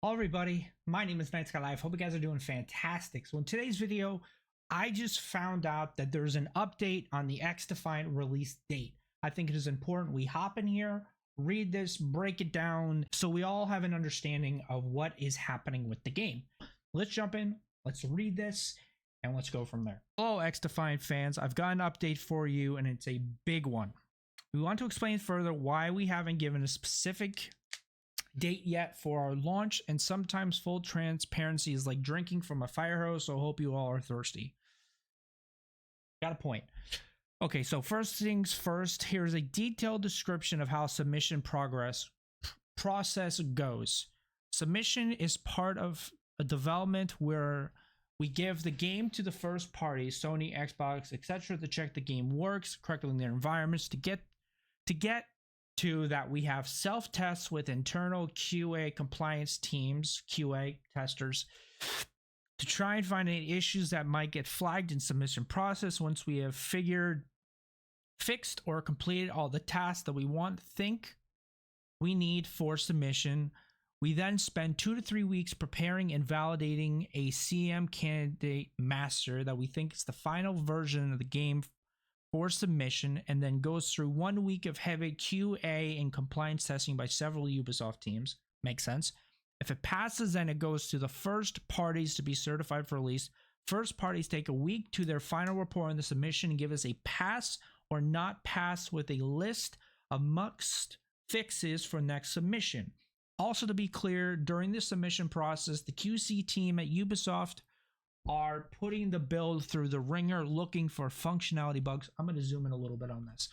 Hello everybody, my name is Night Sky Live. Hope you guys are doing fantastic. So in today's video, I just found out that there's an update on the XDefiant release date. I think it is important we hop in here, read this, break it down, so we all have an understanding of what is happening with the game. Let's jump in, let's read this, and let's go from there. Hello XDefiant fans, I've got an update for you and it's a big one. We want to explain further why we haven't given a specific date yet for our launch, and sometimes full transparency is like drinking from a fire hose, so I hope you all are thirsty. Got a point. Okay, so first things first, here's a detailed description of how submission process goes. Submission is part of a development where we give the game to the first parties, Sony, Xbox, etc., to check the game works correctly in their environments to get to that we have self-tests with internal QA compliance teams, QA testers, to try and find any issues that might get flagged in submission process. Once we have fixed or completed all the tasks that we think we need for submission, we then spend 2 to 3 weeks preparing and validating a CM candidate master that we think is the final version of the game for submission, and then goes through 1 week of heavy QA and compliance testing by several Ubisoft teams. Makes sense. If it passes, then it goes to the first parties to be certified for release. First parties take a week to their final report on the submission and give us a pass or not pass with a list of must fixes for next submission. Also, to be clear, during the submission process, the QC team at Ubisoft are putting the build through the ringer, looking for functionality bugs. I'm going to zoom in a little bit on this,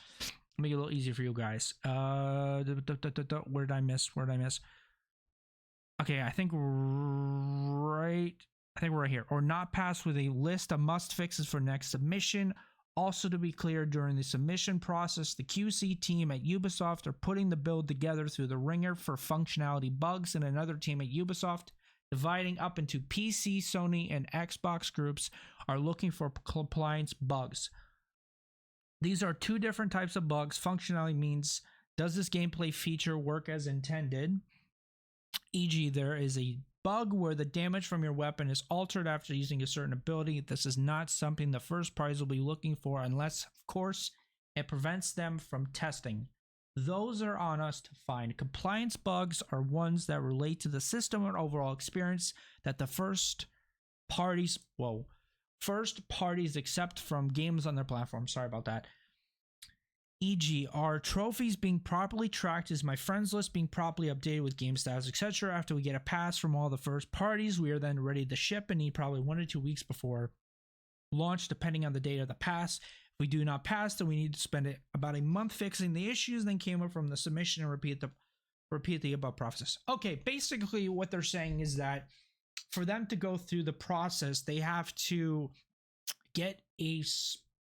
make it a little easier for you guys. Where did I miss? Okay, I think we're right here. Or not pass with a list of must fixes for next submission. Also, to be clear, during the submission process, the QC team at Ubisoft are putting the build together through the ringer for functionality bugs, and another team at Ubisoft, dividing up into PC, Sony, and Xbox groups, are looking for compliance bugs. These are two different types of bugs. Functionality means, does this gameplay feature work as intended? E.g., there is a bug where the damage from your weapon is altered after using a certain ability. This is not something the first parties will be looking for unless, of course, it prevents them from testing. Those are on us to find. Compliance bugs are ones that relate to the system or overall experience that the first parties accept from games on their platform. Sorry about that. E.g., are trophies being properly tracked? Is my friends list being properly updated with game status, etc.? After we get a pass from all the first parties, we are then ready to ship and need probably 1 to 2 weeks before launch, depending on the date of the pass. If we do not pass, then we need to spend about a month fixing the issues, then came up from the submission and repeat the above process. Okay, basically what they're saying is that for them to go through the process, they have to get a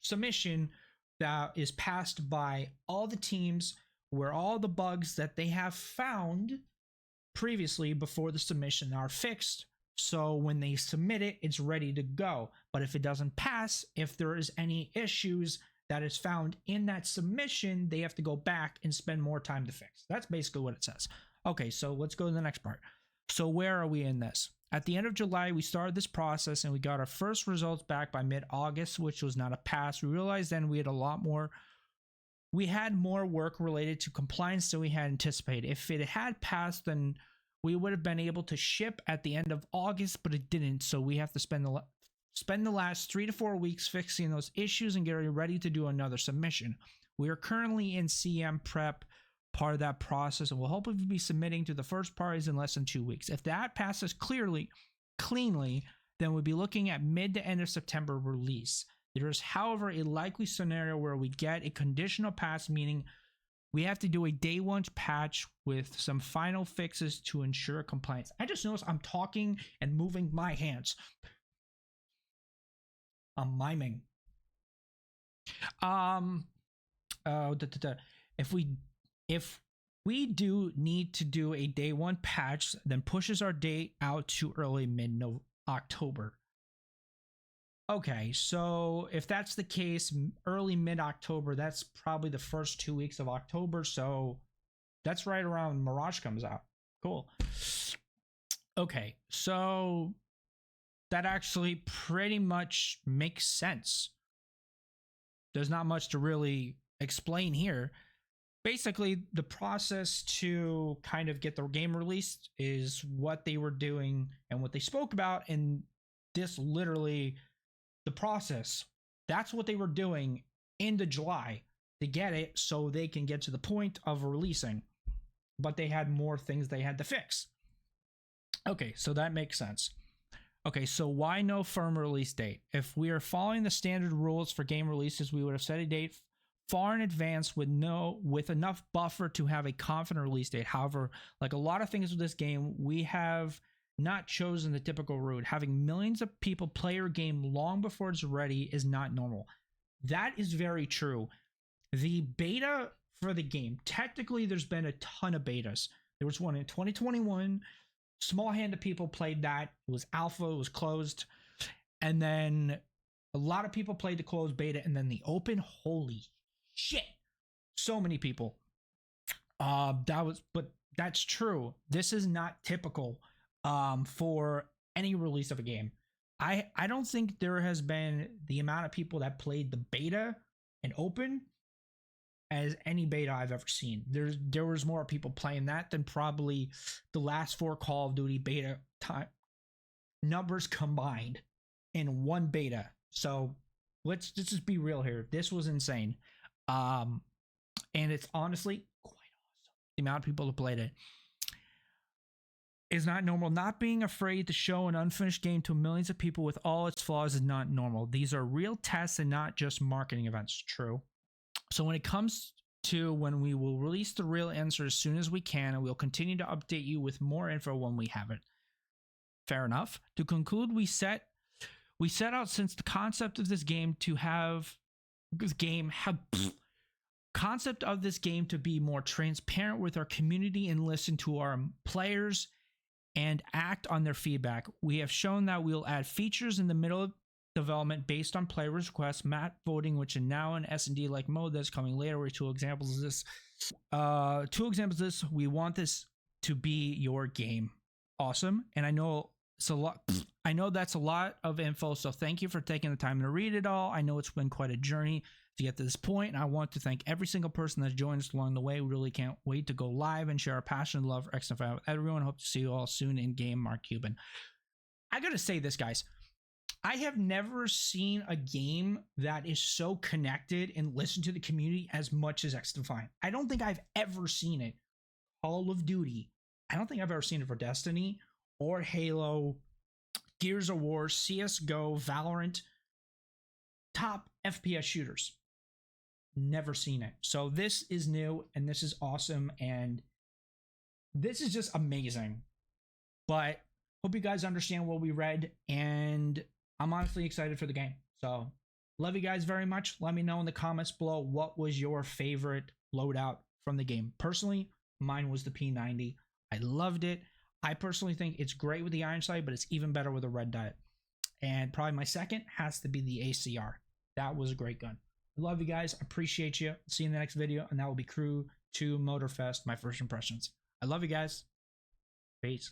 submission that is passed by all the teams where all the bugs that they have found previously before the submission are fixed. So when they submit it, it's ready to go. But if it doesn't pass, if there is any issues that is found in that submission, they have to go back and spend more time to fix. That's basically what it says. Okay, so let's go to the next part. So where are we in this? At the end of July, we started this process and we got our first results back by mid-August, which was not a pass. We realized then we had more work related to compliance than we had anticipated. If it had passed, then we would have been able to ship at the end of August, but it didn't. So we have to spend the last 3 to 4 weeks fixing those issues and getting ready to do another submission. We are currently in CM prep, part of that process, and we'll hopefully be submitting to the first parties in less than 2 weeks. If that passes cleanly, then we'll be looking at mid to end of September release. There is, however, a likely scenario where we get a conditional pass, meaning we have to do a day 1 patch with some final fixes to ensure compliance. I just noticed I'm talking and moving my hands. I'm miming. If we do need to do a day 1 patch, then pushes our date out to early mid-October. Okay, so if that's the case, early mid-October, that's probably the first 2 weeks of October, so that's right around Mirage comes out. Cool. Okay, so that actually pretty much makes sense. There's not much to really explain here. Basically, the process to kind of get the game released is what they were doing and what they spoke about, and this literally the process. That's what they were doing into July to get it so they can get to the point of releasing. But they had more things they had to fix. Okay, so that makes sense. Okay, so why no firm release date? If we are following the standard rules for game releases, we would have set a date far in advance with enough buffer to have a confident release date. However, like a lot of things with this game, we have not chosen the typical route. Having millions of people play your game long before it's ready is not normal. That is very true. The beta for the game, technically there's been a ton of betas. There was one in 2021. Small hand of people played that. It was alpha, it was closed. And then a lot of people played the closed beta, and then the open. Holy shit. So many people. But that's true. This is not typical for any release of a game. I don't think there has been the amount of people that played the beta and open as any beta I've ever seen. There was more people playing that than probably the last 4 Call of Duty beta time numbers combined in one beta. So let's just be real here. This was insane. And it's honestly quite awesome. The amount of people that played it is not normal. Not being afraid to show an unfinished game to millions of people with all its flaws is not normal. These are real tests and not just marketing events. True. So when it comes to when we will release the real answer as soon as we can, and we'll continue to update you with more info when we have it. Fair enough. To conclude, we set out since the concept of this game to be more transparent with our community and listen to our players and act on their feedback. We have shown that we'll add features in the middle of development based on player requests, map voting, which is now an S&D like mode that's coming later. Where 2 examples of this. We want this to be your game. Awesome. And I know it's a lot. I know that's a lot of info. So thank you for taking the time to read it all. I know it's been quite a journey to get to this point, and I want to thank every single person that's joined us along the way. We really can't wait to go live and share our passion and love for XDefiant with everyone. Hope to see you all soon in game. Mark Cuban. I gotta say this, guys. I have never seen a game that is so connected and listen to the community as much as XDefiant. I don't think I've ever seen it. Call of Duty. I don't think I've ever seen it for Destiny or Halo, Gears of War, CSGO, Valorant, top FPS shooters. Never seen it. So this is new and this is awesome and this is just amazing. But hope you guys understand what we read, and I'm honestly excited for the game. So love you guys very much. Let me know in the comments below what was your favorite loadout from the game. Personally, mine was the P90. I loved it. I personally think it's great with the iron sight, but it's even better with a red dot. And probably my second has to be the ACR. That was a great gun. I love you guys. Appreciate you. See you in the next video, and that will be Crew 2 Motorfest, my first impressions. I love you guys. Peace.